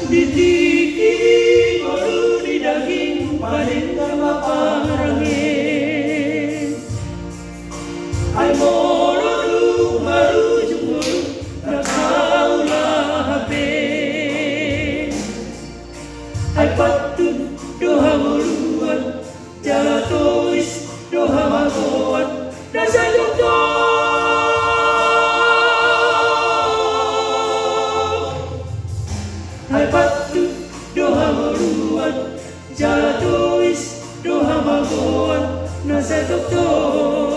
Ditiki baru di daging padeng maparangin. Ay moro du maru jumuru nakaulah habe. Ay patun doha muluan jatois doha magoan nasa doktor. Ay patun doha muluan jatois doha magoan nasa doktor.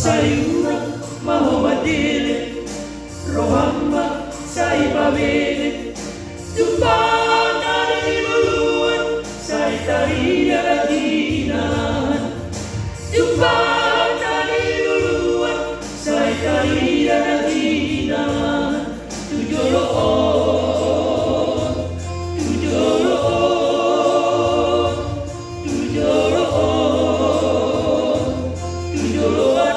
Sayuran maho madili rohamba say babili tumpana di luluan say tariya laginan tumpana di luluan say tariya laginan tujoloon tujoloon tujoloon tujoloan.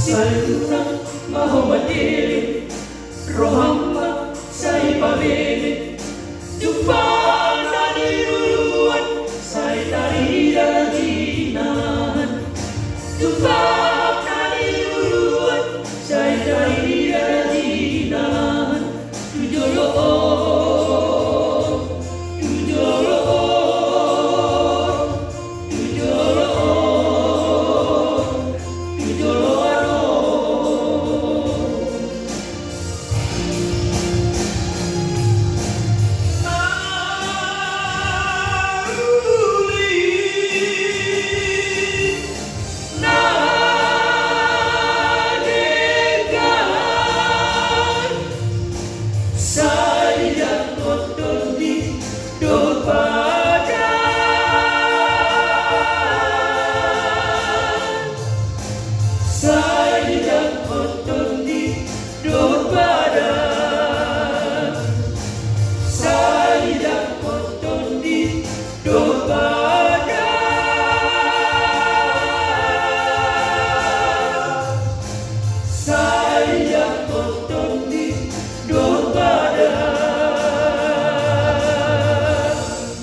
Sayuran maho madili rohamba say pabili tumpana di luluan say tariya laginan tumpana di luluan say tariya laginan tujoloon tujoloon tujoloon tujoloon. Saya